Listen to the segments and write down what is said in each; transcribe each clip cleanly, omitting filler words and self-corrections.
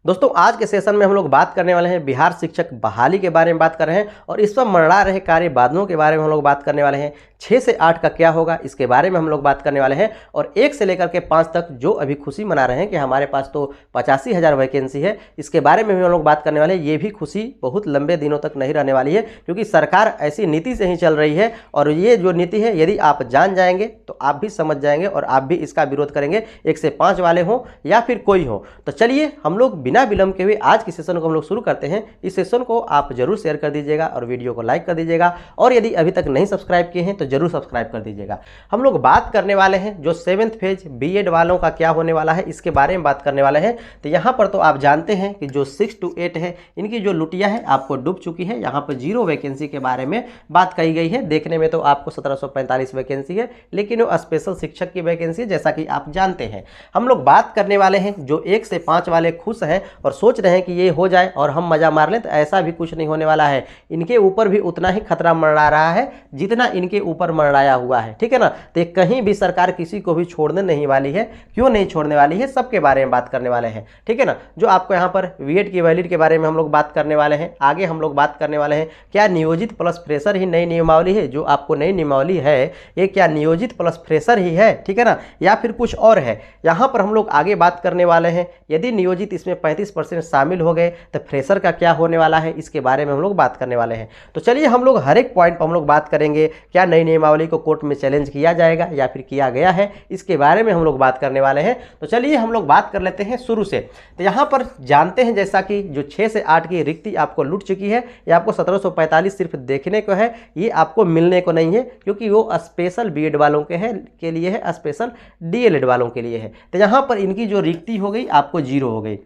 दोस्तों आज के सेशन में हम लोग बात करने वाले हैं बिहार शिक्षक बहाली के बारे में बात कर रहे हैं और इस पर मंडरा रहे कार्य बादलों के बारे में हम लोग बात करने वाले हैं। 6 से 8 का क्या होगा इसके बारे में हम लोग बात करने वाले हैं और 1 से लेकर के 5 तक जो अभी खुशी मना रहे हैं कि हमारे पास तो 85,000 वैकेंसी है, इसके बारे में भी हम लोग बात करने वाले हैं। ये भी खुशी बहुत लंबे दिनों तक नहीं रहने वाली है क्योंकि सरकार ऐसी नीति से ही चल रही है और ये जो नीति है यदि आप जान जाएंगे तो आप भी समझ जाएंगे और आप भी इसका विरोध करेंगे, 1 से 5 वाले हों या फिर कोई हो। तो चलिए हम लोग बिना विलंब के हुए आज के सेशन को हम लोग शुरू करते हैं। इस सेशन को आप जरूर शेयर कर दीजिएगा और वीडियो को लाइक कर दीजिएगा और यदि अभी तक नहीं सब्सक्राइब किए हैं तो जरूर सब्सक्राइब कर दीजिएगा। हम लोग बात करने वाले हैं जो 7th फेज बीएड वालों का क्या होने वाला है इसके बारे में बात करने वाले हैं। तो यहाँ पर तो आप जानते हैं कि जो 6 to 8 है इनकी जो लुटिया है आपको डूब चुकी है। यहाँ पर 0 वैकेंसी के बारे में बात कही गई है। देखने में तो आपको 1745 वैकेंसी है लेकिन वो स्पेशल शिक्षक की वैकेंसी है जैसा कि आप जानते हैं। हम लोग बात करने वाले हैं जो 1 से 5 वाले खुश हैं और सोच रहे हैं कि ये हो जाए और हम मजा मार लें, तो ऐसा भी कुछ नहीं होने वाला है। इनके ऊपर भी उतना ही खतरा मंडरा रहा है जितना इनके ऊपर मंडराया हुआ है, ठीक है ना। तो कहीं भी सरकार किसी को भी छोड़ने नहीं वाली है। क्यों नहीं छोड़ने वाली है सबके बारे में बात करने वाले हैं, ठीक है ना। जो आपको यहाँ पर बीएड की वैलिड के बारे में हम लोग बात करने वाले हैं। आगे हम लोग बात करने वाले हैं क्या नियोजित प्लस फ्रेशर ही नई नियमावली है। जो आपको नई नियमावली है ये क्या नियोजित प्लस फ्रेशर ही है, ठीक है ना, या फिर कुछ और है। यहाँ पर हम लोग आगे बात करने वाले हैं यदि नियोजित इसमें 35% शामिल हो गए तो फ्रेशर का क्या होने वाला है इसके बारे में हम लोग बात करने वाले हैं। तो चलिए हम लोग हर एक पॉइंट पर हम लोग बात करेंगे। क्या नई नियमावली को कोर्ट में चैलेंज किया जाएगा या फिर किया गया है, इसके बारे में हम लोग बात करने वाले हैं। तो चलिए हम लोग बात कर लेते हैं शुरू से। तो यहाँ पर जानते हैं जैसा कि जो 6 से 8 की रिक्ति आपको लूट चुकी है, ये आपको 1745 सिर्फ देखने को है, ये आपको मिलने को नहीं है क्योंकि वो स्पेशल बीएड वालों के लिए है, स्पेशल डीएलएड वालों के लिए है। तो यहाँ पर इनकी जो रिक्ति हो गई आपको 0 हो गई।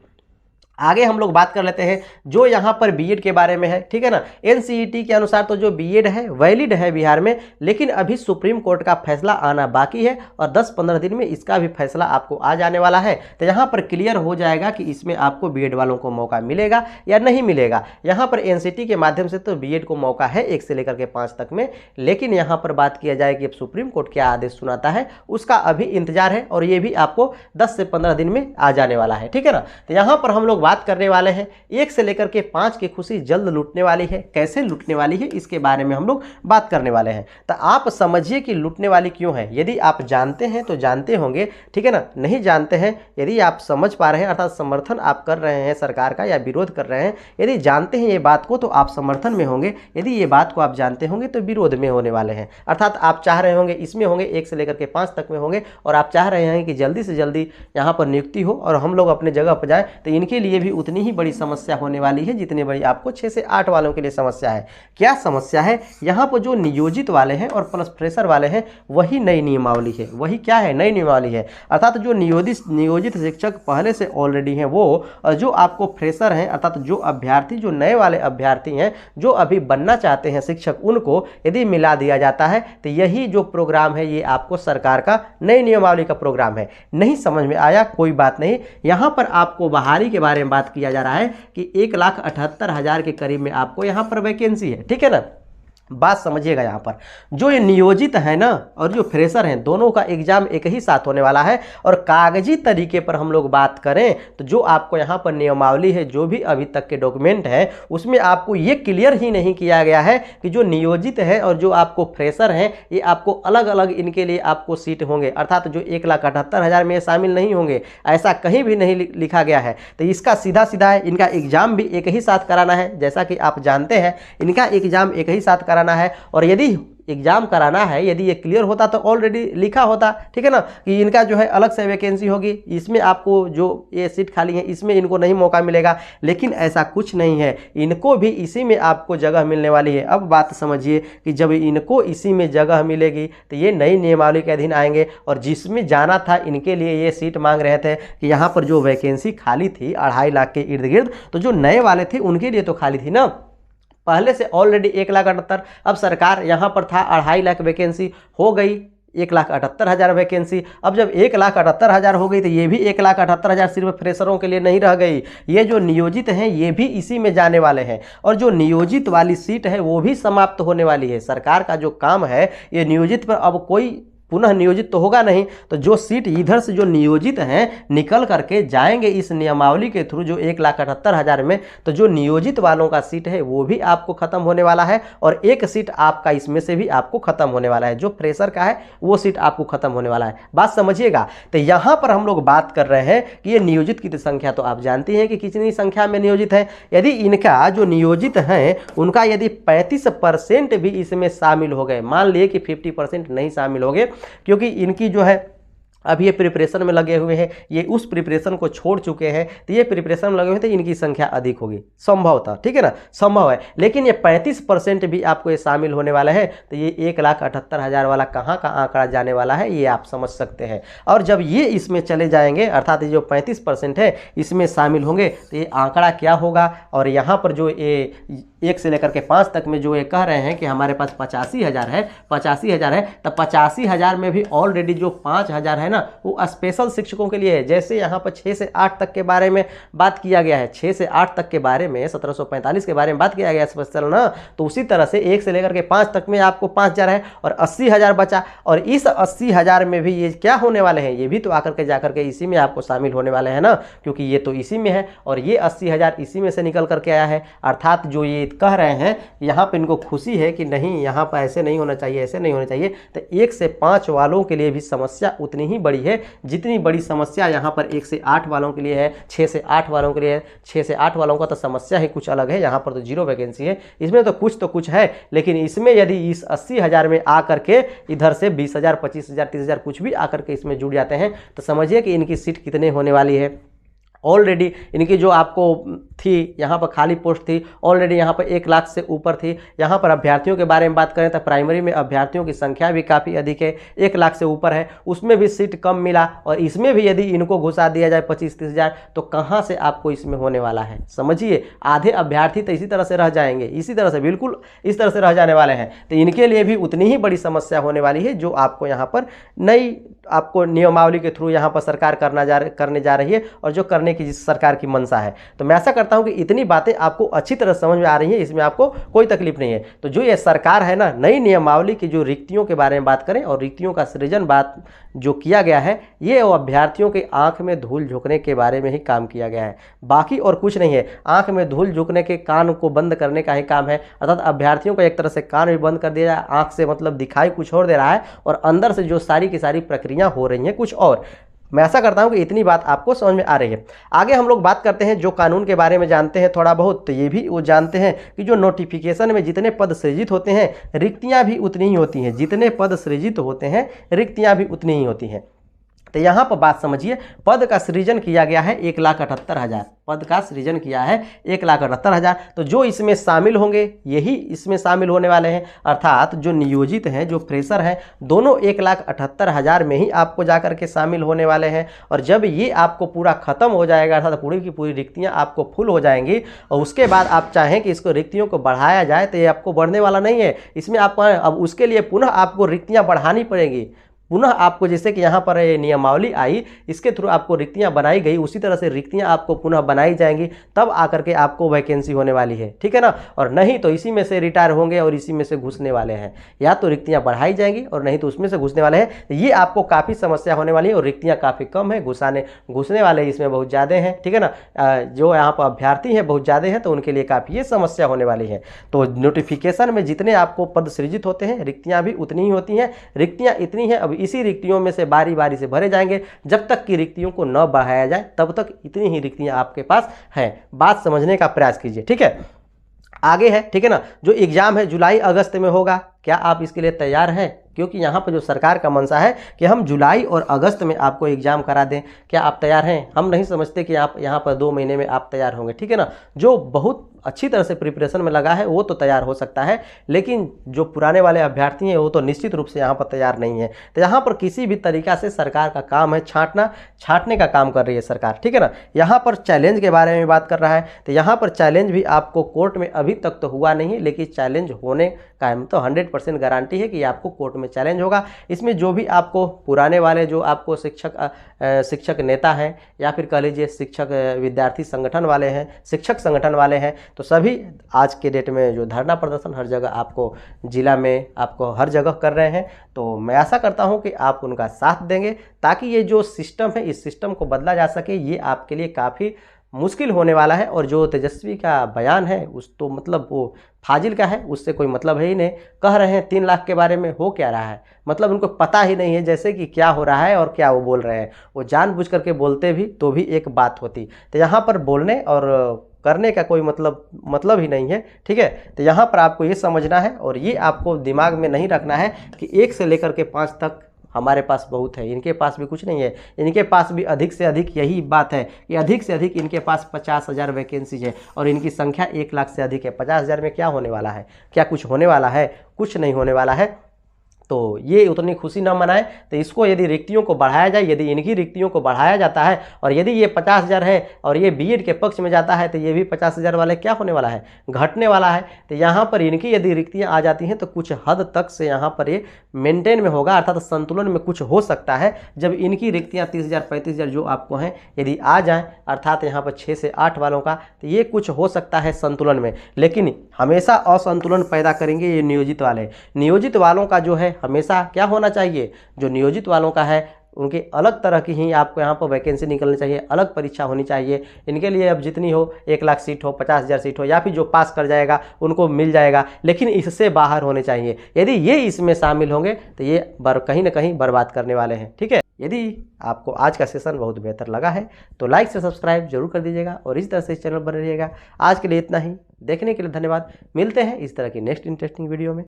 आगे हम लोग बात कर लेते हैं जो यहाँ पर बीएड के बारे में है, ठीक है ना। एनसीईटी के अनुसार तो जो बीएड है वैलिड है बिहार में, लेकिन अभी सुप्रीम कोर्ट का फैसला आना बाकी है और 10-15 दिन में इसका भी फैसला आपको आ जाने वाला है। तो यहाँ पर क्लियर हो जाएगा कि इसमें आपको बीएड वालों को मौका मिलेगा या नहीं मिलेगा। यहाँ पर एनसीईटी के माध्यम से तो बीएड को मौका है 1 से लेकर के 5 तक में, लेकिन यहाँ पर बात किया जाए कि अब सुप्रीम कोर्ट क्या आदेश सुनाता है उसका अभी इंतजार है और ये भी आपको 10 से 15 दिन में आ जाने वाला है, ठीक है ना। तो यहाँ पर हम लोग बात करने वाले हैं 1 से लेकर के 5 की खुशी जल्द लूटने वाली है। कैसे लूटने वाली है इसके बारे में हम लोग बात करने वाले हैं। तो आप समझिए कि लूटने वाली क्यों है। यदि आप जानते हैं तो जानते होंगे, ठीक है ना। नहीं जानते हैं, यदि आप समझ पा रहे हैं अर्थात समर्थन आप कर रहे हैं सरकार का या विरोध कर रहे हैं, यदि जानते हैं ये बात को तो आप समर्थन में होंगे, यदि ये बात को आप जानते होंगे तो विरोध में होने वाले हैं। अर्थात आप चाह रहे होंगे इसमें होंगे 1 से लेकर के 5 तक में होंगे और आप चाह रहे हैं कि जल्दी से जल्दी यहाँ पर नियुक्ति हो और हम लोग अपने जगह पर जाए। तो इनके लिए भी उतनी ही बड़ी समस्या होने वाली है जितनी बड़ी आपको 6 से 8 वालों के लिए समस्या है। क्या समस्या है, यहाँ पर जो नियोजित वाले हैं और प्लस फ्रेशर वाले हैं वही नई नियमावली है। वही क्या है, नई नियमावली है। अर्थात जो नियोजित शिक्षक पहले से ऑलरेडी हैं वो, और जो आपको फ्रेशर हैं अर्थात जो अभ्यर्थी, जो नए वाले अभ्यर्थी हैं जो अभी बनना चाहते हैं शिक्षक, उनको यदि मिला दिया जाता है तो यही जो प्रोग्राम है ये आपको सरकार का नई नियमावली का प्रोग्राम है। नहीं समझ में आया कोई बात नहीं। यहाँ पर आपको बहाली के बारे में बात किया जा रहा है कि 1,78,000 के करीब में आपको यहाँ पर वैकेंसी है, ठीक है ना। बात समझिएगा, यहाँ पर जो ये नियोजित है ना और जो फ्रेशर हैं दोनों का एग्जाम एक ही साथ होने वाला है। और कागजी तरीके पर हम लोग बात करें तो जो आपको यहाँ पर नियमावली है, जो भी अभी तक के डॉक्यूमेंट हैं उसमें आपको ये क्लियर ही नहीं किया गया है कि जो नियोजित है और जो आपको फ्रेशर हैं ये आपको अलग अलग इनके लिए आपको सीट होंगे। अर्थात जो 1,78,000 में शामिल नहीं होंगे, ऐसा कहीं भी नहीं लिखा गया है। तो इसका सीधा सीधा है इनका एग्जाम भी एक ही साथ कराना है। जैसा कि आप जानते हैं इनका एग्जाम एक ही साथ है और यदि एग्जाम कराना है, यदि ये क्लियर होता तो ऑलरेडी लिखा होता, ठीक है ना, कि इनका जो है अलग से वैकेंसी होगी, इसमें आपको जो ये सीट खाली है इसमें इनको नहीं मौका मिलेगा। लेकिन ऐसा कुछ नहीं है, इनको भी इसी में आपको जगह मिलने वाली है। अब बात समझिए कि जब इनको इसी में जगह मिलेगी तो ये नई नियमावली के अधीन आएंगे और जिसमें जाना था इनके लिए ये सीट मांग रहे थे कि यहाँ पर जो वैकेंसी खाली थी 2.5 लाख के इर्द गिर्द, तो जो नए वाले थे उनके लिए तो खाली थी ना, पहले से ऑलरेडी 1,78,000। अब सरकार यहाँ पर था 2.5 लाख वैकेंसी हो गई 1,78,000 वैकेंसी। अब जब 1,78,000 हो गई तो ये भी 1,78,000 सिर्फ फ्रेशरों के लिए नहीं रह गई। ये जो नियोजित हैं ये भी इसी में जाने वाले हैं और जो नियोजित वाली सीट है वो भी समाप्त होने वाली है। सरकार का जो काम है ये नियोजित पर अब कोई पुनः नियोजित तो होगा नहीं, तो जो सीट इधर से जो नियोजित हैं निकल करके जाएंगे इस नियमावली के थ्रू जो 1,78,000 में, तो जो नियोजित वालों का सीट है वो भी आपको खत्म होने वाला है और एक सीट आपका इसमें से भी आपको खत्म होने वाला है, जो फ्रेशर का है वो सीट आपको खत्म होने वाला है। बात समझिएगा। तो यहां पर हम लोग बात कर रहे हैं कि ये नियोजित की संख्या तो आप जानते हैं कि कितनी संख्या में नियोजित है। यदि इनका जो नियोजित है उनका यदि 35% भी इसमें शामिल हो गए, मान लिए कि 50% नहीं शामिल हो गए क्योंकि इनकी जो है अब ये प्रिपरेशन में लगे हुए हैं, ये उस प्रिपरेशन को छोड़ चुके हैं, तो ये प्रिपरेशन में लगे हुए थे, इनकी संख्या अधिक होगी संभव था, ठीक है ना, संभव है। लेकिन ये 35% भी आपको ये शामिल होने वाला है, तो ये 1,78,000 वाला कहाँ का आंकड़ा जाने वाला है ये आप समझ सकते हैं। और जब ये इसमें चले जाएंगे अर्थात ये जो 35% है इसमें शामिल होंगे तो ये आंकड़ा क्या होगा। और यहाँ पर जो ये 1 से लेकर के 5 तक में जो ये कह रहे हैं कि हमारे पास 85,000 है, 85,000 है, तब 85,000 में भी ऑलरेडी जो 5,000 है ना वो स्पेशल शिक्षकों के लिए है। जैसे यहाँ पर 6 से 8 तक के बारे में बात किया गया है, 6 से 8 तक के बारे में 1745 के बारे में बात किया गया स्पेशल ना, तो उसी तरह से 1 से लेकर के 5 तक में आपको 5,000 है और 80,000 बचा। और इस 80,000 में भी ये क्या होने वाले हैं, ये भी तो आकर के जाकर के इसी में आपको शामिल होने वाले हैं ना, क्योंकि ये तो इसी में है और ये 80,000 इसी में से निकल करके आया है। अर्थात जो ये कह रहे हैं यहाँ पे इनको खुशी है कि नहीं यहाँ पर ऐसे नहीं होना चाहिए, ऐसे नहीं होना चाहिए, तो 1 से 5 वालों के लिए भी समस्या उतनी ही बड़ी है जितनी बड़ी समस्या यहाँ पर 1 से 8 वालों के लिए है, 6 से 8 वालों के लिए है। 6 से 8 वालों का तो समस्या ही कुछ अलग है, यहाँ पर तो 0 वैकेंसी है, इसमें तो कुछ है। लेकिन इसमें यदि इस 80,000 में आकर के इधर से 20,000, 25,000, 30,000 कुछ भी आकर के इसमें जुड़ जाते हैं तो समझिए कि इनकी सीट कितने होने वाली है। ऑलरेडी इनकी जो आपको थी यहाँ पर खाली पोस्ट थी ऑलरेडी यहाँ पर 1 लाख से ऊपर थी। यहाँ पर अभ्यर्थियों के बारे में बात करें तो प्राइमरी में अभ्यर्थियों की संख्या भी काफ़ी अधिक है, 1 लाख से ऊपर है, उसमें भी सीट कम मिला। और इसमें भी यदि इनको घुसा दिया जाए 25-30,000 तो कहाँ से आपको इसमें होने वाला है, समझिए आधे अभ्यर्थी तो इसी तरह से रह जाएंगे, इसी तरह से बिल्कुल इस तरह से रह जाने वाले हैं। तो इनके लिए भी उतनी ही बड़ी समस्या होने वाली है जो आपको यहाँ पर नई आपको नियमावली के थ्रू यहाँ पर सरकार करने जा रही है और जो करने की सरकार की मंशा है। तो मैं ऐसा करता हूं कि इतनी बातें आपको अच्छी तरह समझ में आ रही हैं, इसमें आपको कोई तकलीफ नहीं है। तो जो ये सरकार है ना, नई नियमावली की जो रिक्तियों के बारे में बात करें और रिक्तियों का सृजन बात जो किया गया है ये वो अभ्यर्थियों के आंख में धूल झोंकने के बारे में ही काम किया गया है, बाकी और कुछ नहीं है। आंख में धूल झोंकने के कान को बंद करने का ही काम है, अर्थात अभ्यर्थियों को एक तरह से कान भी बंद कर दिया जाए, आंख से मतलब दिखाई कुछ और दे रहा है और अंदर से जो सारी की सारी प्रक्रिया हो रही हैं कुछ और। मैं ऐसा करता हूं कि इतनी बात आपको समझ में आ रही है। आगे हम लोग बात करते हैं जो कानून के बारे में जानते हैं थोड़ा बहुत, तो ये भी वो जानते हैं कि जो नोटिफिकेशन में जितने पद सृजित होते हैं रिक्तियां भी उतनी ही होती हैं, जितने पद सृजित होते हैं रिक्तियां भी उतनी ही होती हैं। तो यहाँ पर बात समझिए, पद का सृजन किया गया है 1,78,000, पद का सृजन किया है 1,78,000। तो जो इसमें शामिल होंगे यही इसमें शामिल होने वाले हैं, अर्थात जो नियोजित हैं जो फ्रेशर हैं दोनों 1,78,000 में ही आपको जाकर के शामिल होने वाले हैं। और जब ये आपको पूरा खत्म हो जाएगा अर्थात पूरी की पूरी रिक्तियाँ आपको फुल हो जाएंगी और उसके बाद आप चाहें कि इसको रिक्तियों को बढ़ाया जाए तो ये आपको बढ़ने वाला नहीं है, इसमें आपको अब उसके लिए पुनः आपको रिक्तियाँ बढ़ानी पड़ेंगी। पुनः आपको जैसे कि यहाँ पर नियमावली आई इसके थ्रू आपको रिक्तियाँ बनाई गई, उसी तरह से रिक्तियाँ आपको पुनः बनाई जाएंगी, तब आकर के आपको वैकेंसी होने वाली है, ठीक है ना। और नहीं तो इसी में से रिटायर होंगे और इसी में से घुसने वाले हैं, या तो रिक्तियाँ बढ़ाई जाएंगी और नहीं तो उसमें से घुसने वाले हैं। ये आपको काफ़ी समस्या होने वाली है और रिक्तियाँ काफ़ी कम है, घुसने वाले इसमें बहुत ज़्यादा हैं, ठीक है ना। जो यहाँ पर अभ्यर्थी हैं बहुत ज़्यादा हैं तो उनके लिए काफ़ी ये समस्या होने वाली है। तो नोटिफिकेशन में जितने आपको पद सृजित होते हैं रिक्तियाँ भी उतनी ही होती हैं, रिक्तियाँ इतनी हैं अब इसी रिक्तियों में से बारी बारी से भरे जाएंगे, जब तक कि रिक्तियों को न बढ़ाया जाए तब तक इतनी ही रिक्तियां आपके पास हैं। बात समझने का प्रयास कीजिए, ठीक है। आगे है, ठीक है ना, जो एग्जाम है जुलाई अगस्त में होगा, क्या आप इसके लिए तैयार हैं? क्योंकि यहाँ पर जो सरकार का मंशा है कि हम जुलाई और अगस्त में आपको एग्जाम करा दें, क्या आप तैयार हैं? हम नहीं समझते कि आप यहाँ पर 2 महीने में आप तैयार होंगे, ठीक है ना। जो बहुत अच्छी तरह से प्रिपरेशन में लगा है वो तो तैयार हो सकता है, लेकिन जो पुराने वाले अभ्यर्थी हैं वो तो निश्चित रूप से यहाँ पर तैयार नहीं है। तो यहाँ पर किसी भी तरीक़ा से सरकार का काम है छांटने का काम कर रही है सरकार, ठीक है ना। यहाँ पर चैलेंज के बारे में बात कर रहा है, तो यहाँ पर चैलेंज भी आपको कोर्ट में अभी तक तो हुआ नहीं है, लेकिन चैलेंज होने का तो 100% गारंटी है कि आपको कोर्ट में चैलेंज होगा। इसमें जो भी आपको पुराने वाले जो आपको शिक्षक नेता हैं या फिर कह लीजिए शिक्षक विद्यार्थी संगठन वाले हैं, शिक्षक संगठन वाले हैं, तो सभी आज के डेट में जो धरना प्रदर्शन हर जगह आपको जिला में आपको हर जगह कर रहे हैं। तो मैं आशा करता हूं कि आप उनका साथ देंगे ताकि ये जो सिस्टम है इस सिस्टम को बदला जा सके। ये आपके लिए काफ़ी मुश्किल होने वाला है। और जो तेजस्वी का बयान है उस तो मतलब वो फाजिल का है, उससे कोई मतलब है ही नहीं। कह रहे हैं 3 लाख के बारे में, हो क्या रहा है मतलब उनको पता ही नहीं है जैसे कि क्या हो रहा है और क्या वो बोल रहे हैं। वो जानबूझ करके बोलते भी तो भी एक बात होती, तो यहाँ पर बोलने और करने का कोई मतलब ही नहीं है। ठीक है, तो यहाँ पर आपको ये समझना है और ये आपको दिमाग में नहीं रखना है कि 1 से लेकर के 5 तक हमारे पास बहुत है, इनके पास भी कुछ नहीं है। इनके पास भी अधिक से अधिक, यही बात है कि अधिक से अधिक इनके पास 50,000 वैकेंसीज है और इनकी संख्या 1 लाख से अधिक है। 50,000 में क्या होने वाला है? क्या कुछ होने वाला है? कुछ नहीं होने वाला है। तो ये उतनी खुशी न मनाएं। तो इसको यदि रिक्तियों को बढ़ाया जाए, यदि इनकी रिक्तियों को बढ़ाया जाता है और यदि ये 50,000 है और ये बीएड के पक्ष में जाता है तो ये भी 50,000 वाले क्या होने वाला है? घटने वाला है। तो यहाँ पर इनकी यदि रिक्तियाँ आ जाती हैं तो कुछ हद तक से यहाँ पर ये मेंटेन में होगा, अर्थात संतुलन में कुछ हो सकता है। जब इनकी रिक्तियाँ 30,000 35,000 जो आपको हैं यदि आ जाएँ, अर्थात यहाँ पर 6 से 8 वालों का, तो ये कुछ हो सकता है संतुलन में। लेकिन हमेशा असंतुलन पैदा करेंगे ये नियोजित वाले। नियोजित वालों का जो है हमेशा क्या होना चाहिए, जो नियोजित वालों का है उनके अलग तरह की ही आपको यहाँ पर वैकेंसी निकलनी चाहिए, अलग परीक्षा होनी चाहिए। इनके लिए अब जितनी हो 1 लाख सीट हो, 50,000 सीट हो, या फिर जो पास कर जाएगा उनको मिल जाएगा, लेकिन इससे बाहर होने चाहिए। यदि ये इसमें शामिल होंगे तो ये कहीं ना कहीं बर्बाद करने वाले हैं। ठीक है, यदि आपको आज का सेशन बहुत बेहतर लगा है तो लाइक से सब्सक्राइब जरूर कर दीजिएगा और इस तरह से इस चैनल पर रहिएगा। आज के लिए इतना ही, देखने के लिए धन्यवाद। मिलते हैं इस तरह की नेक्स्ट इंटरेस्टिंग वीडियो में।